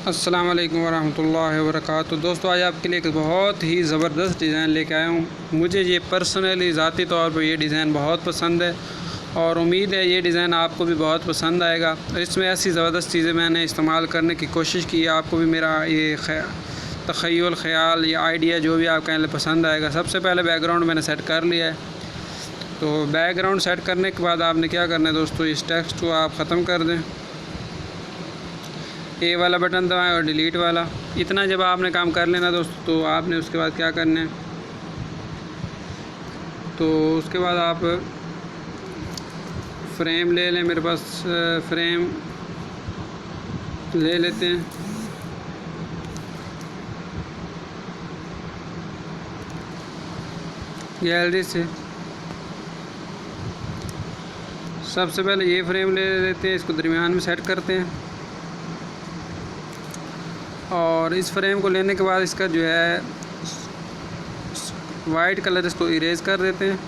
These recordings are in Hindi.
अस्सलाम वालेकुम वरहमतुल्लाहि वबरकातुहू। दोस्तों, आज आपके लिए एक बहुत ही ज़बरदस्त डिज़ाइन लेके आया हूँ। मुझे ये पर्सनली ज़ाती तौर पर ये डिज़ाइन बहुत पसंद है और उम्मीद है ये डिज़ाइन आपको भी बहुत पसंद आएगा। और इसमें ऐसी ज़बरदस्त चीज़ें मैंने इस्तेमाल करने की कोशिश की है, आपको भी मेरा ये तख़य्युल ख़याल या आइडिया जो भी आपके लिए पसंद आएगा। सबसे पहले बैकग्राउंड मैंने सेट कर लिया है। तो बैकग्राउंड सेट करने के बाद आपने क्या करना है दोस्तों, इस टेक्स्ट को आप ख़त्म कर दें, ए वाला बटन दबाएं और डिलीट वाला। इतना जब आपने काम कर लेना दोस्तों, तो आपने उसके बाद क्या करना है, तो उसके बाद आप फ्रेम ले लें। मेरे पास फ्रेम ले लेते हैं। गैलरी से सबसे पहले ये फ्रेम ले लेते हैं, इसको दरमियान में सेट करते हैं और इस फ्रेम को लेने के बाद इसका जो है वाइट कलर इसको इरेज़ कर देते हैं।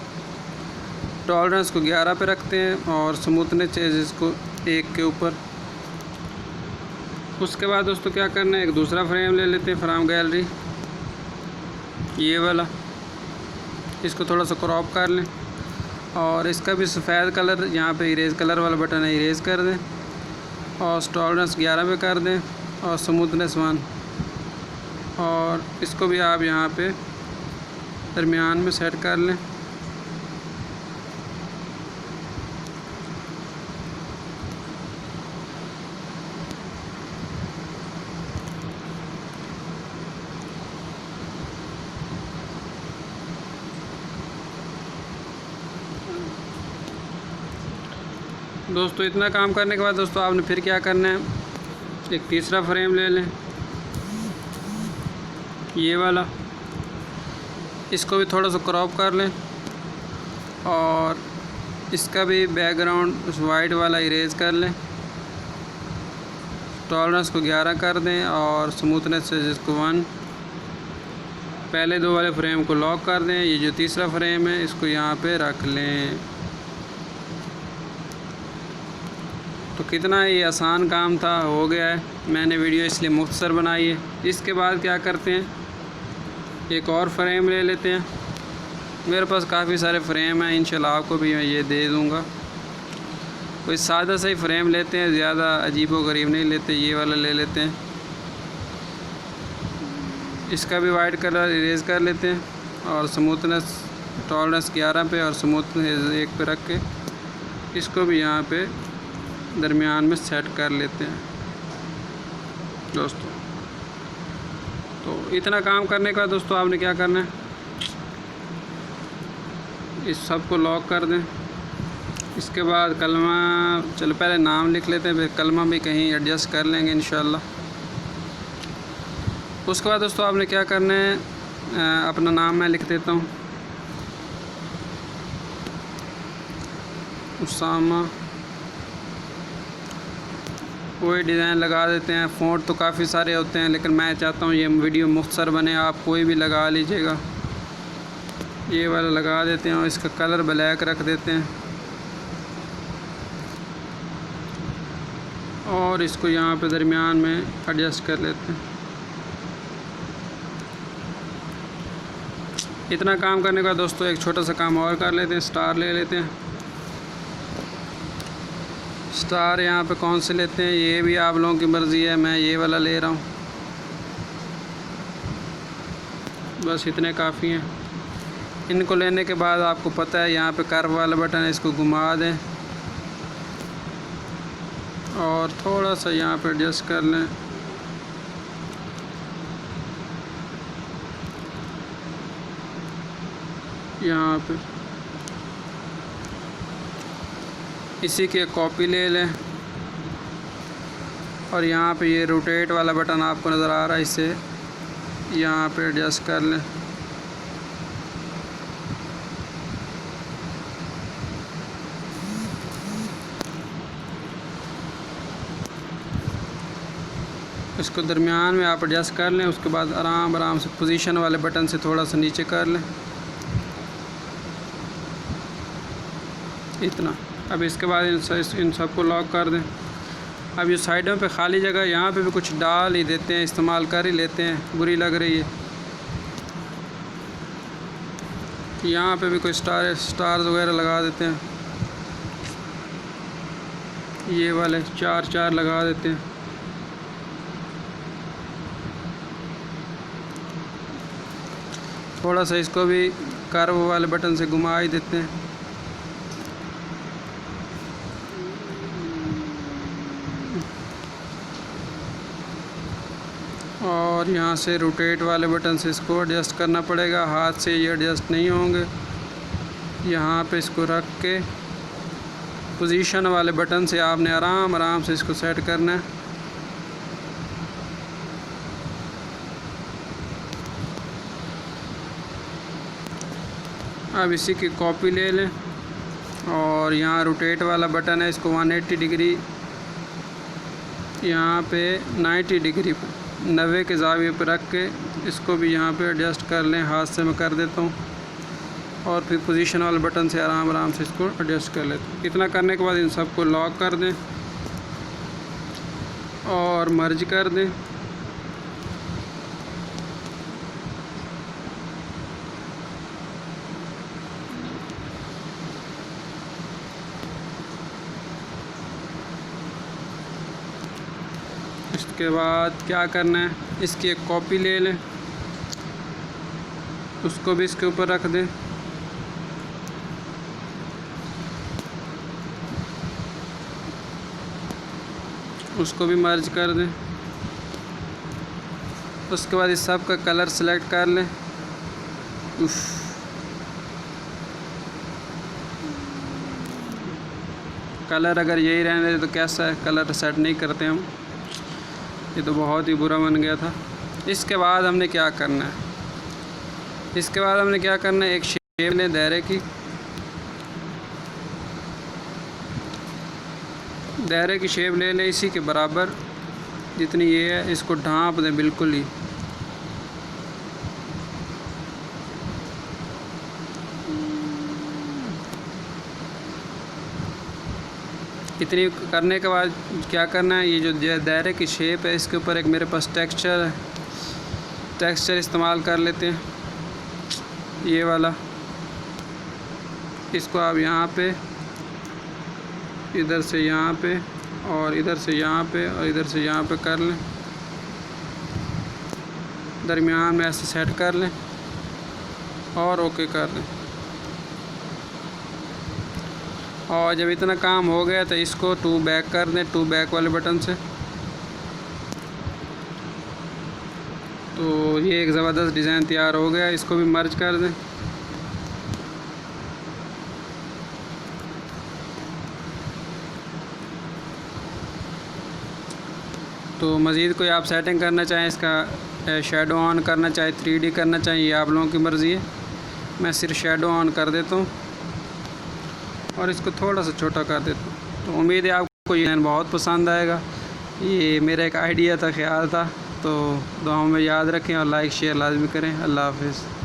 टॉलरेंस को 11 पे रखते हैं और स्मूथनेस चेंजेस को 1 के ऊपर। उसके बाद दोस्तों क्या करना है, एक दूसरा फ्रेम ले लेते हैं फ्रॉम गैलरी, ये वाला। इसको थोड़ा सा क्रॉप कर लें और इसका भी सफ़ेद कलर यहाँ पे इरेज़ कलर वाला बटन है, इरेज़ कर दें और टॉलरेंस 11 पे कर दें और स्मूथनेस 1, और इसको भी आप यहाँ पे दरमियान में सेट कर लें। दोस्तों, इतना काम करने के बाद दोस्तों आपने फिर क्या करना है, एक तीसरा फ्रेम ले लें, ये वाला। इसको भी थोड़ा सा क्रॉप कर लें और इसका भी बैकग्राउंड वाइट वाला इरेज़ कर लें। टॉलरेंस को 11 कर दें और स्मूथनेस से जिसको 1। पहले 2 वाले फ्रेम को लॉक कर दें। ये जो तीसरा फ्रेम है इसको यहाँ पे रख लें। तो कितना ये आसान काम था, हो गया है। मैंने वीडियो इसलिए मुख्तसर बनाई है। इसके बाद क्या करते हैं, एक और फ्रेम ले लेते हैं। मेरे पास काफ़ी सारे फ्रेम हैं, इंशाल्लाह आपको भी मैं ये दे दूँगा। कोई सादा सा ही फ्रेम लेते हैं, ज़्यादा अजीबो गरीब नहीं लेते। ये वाला ले लेते हैं, इसका भी वाइट कलर इरेज़ कर लेते हैं और स्मूथनेस टॉलरेंस 11 पे और स्मूथनेस 1 पे रख के इसको भी यहाँ पे दरमियान में सेट कर लेते हैं दोस्तों। तो इतना काम करने के बाद दोस्तों आपने क्या करना है, इस सब को लॉक कर दें। इसके बाद कलमा, चलो पहले नाम लिख लेते हैं, फिर कलमा भी कहीं एडजस्ट कर लेंगे इंशाल्लाह। उसके बाद दोस्तों आपने क्या करना है, अपना नाम मैं लिख देता हूँ, उसामा। कोई डिज़ाइन लगा देते हैं। फ़ॉन्ट तो काफ़ी सारे होते हैं, लेकिन मैं चाहता हूँ ये वीडियो मुख्तसर बने, आप कोई भी लगा लीजिएगा। ये वाला लगा देते हैं और इसका कलर ब्लैक रख देते हैं और इसको यहाँ पे दरमियान में एडजस्ट कर लेते हैं। इतना काम करने के बाद दोस्तों एक छोटा सा काम और कर लेते हैं, स्टार ले लेते हैं। स्टार यहाँ पे कौन से लेते हैं ये भी आप लोगों की मर्ज़ी है, मैं ये वाला ले रहा हूँ। बस इतने काफ़ी हैं। इनको लेने के बाद आपको पता है यहाँ पे कर्व वाला बटन है, इसको घुमा दें और थोड़ा सा यहाँ पे एडजस्ट कर लें। यहाँ पे इसी की एक कॉपी ले लें और यहाँ पे ये रोटेट वाला बटन आपको नज़र आ रहा है, इसे यहाँ पे एडजस्ट कर लें। इसको दरमियान में आप एडजस्ट कर लें। उसके बाद आराम से पोजीशन वाले बटन से थोड़ा सा नीचे कर लें, इतना। अब इसके बाद इन सबको लॉक कर दें अब ये साइडों पे खाली जगह, यहाँ पे भी कुछ डाल ही देते हैं, इस्तेमाल कर ही लेते हैं, बुरी लग रही है। यहाँ पे भी कोई स्टार्स वगैरह लगा देते हैं, ये वाले 4 लगा देते हैं। थोड़ा सा इसको भी कर्व वाले बटन से घुमा ही देते हैं। और यहाँ से रोटेट वाले बटन से इसको एडजस्ट करना पड़ेगा, हाथ से ये एडजस्ट नहीं होंगे। यहाँ पे इसको रख के पोजीशन वाले बटन से आपने आराम से इसको सेट करना है। अब इसी की कॉपी ले लें और यहाँ रोटेट वाला बटन है, इसको 180 डिग्री, यहाँ पे 90 डिग्री पर 90 के ज़ाविये पर रख के इसको भी यहाँ पे एडजस्ट कर लें। हाथ से मैं कर देता हूँ और फिर पोजीशन वाले बटन से आराम से इसको एडजस्ट कर लेते हैं। इतना करने के बाद इन सबको लॉक कर दें और मर्ज कर दें। इसके बाद क्या करना है, इसकी एक कॉपी ले लें, उसको भी इसके ऊपर रख दें। उसको भी मर्ज कर दें। उसके बाद इस सब का कलर सेलेक्ट कर लें। कलर अगर यही रहने दे तो कैसा है, कलर सेट नहीं करते हम, ये तो बहुत ही बुरा बन गया था। इसके बाद हमने क्या करना है, एक शेप लें दायरे की शेप ले लें, इसी के बराबर जितनी ये है, इसको ढाँप दें बिल्कुल ही। इतनी करने के बाद क्या करना है, ये जो दायरे की शेप है इसके ऊपर एक मेरे पास टेक्सचर इस्तेमाल कर लेते हैं, ये वाला। इसको आप यहाँ पे, इधर से यहाँ पे और इधर से यहाँ पे और इधर से यहाँ पे कर लें, दरमियान में ऐसे सेट कर लें और ओके कर लें। और जब इतना काम हो गया तो इसको 2 बैक कर दें, 2 बैक वाले बटन से। तो ये एक ज़बरदस्त डिज़ाइन तैयार हो गया, इसको भी मर्ज कर दें। तो मज़ीद कोई आप सेटिंग करना चाहें, इसका शेडो ऑन करना चाहे, 3D करना चाहिए, ये आप लोगों की मर्ज़ी है। मैं सिर्फ शेडो ऑन कर देता हूँ और इसको थोड़ा सा छोटा कर देता हूँ। तो उम्मीद है आपको ये डिज़ाइन बहुत पसंद आएगा। ये मेरा एक आइडिया था, ख्याल था, तो दुआओं में याद रखें और लाइक शेयर लाजमी करें। अल्लाह हाफ़िज़।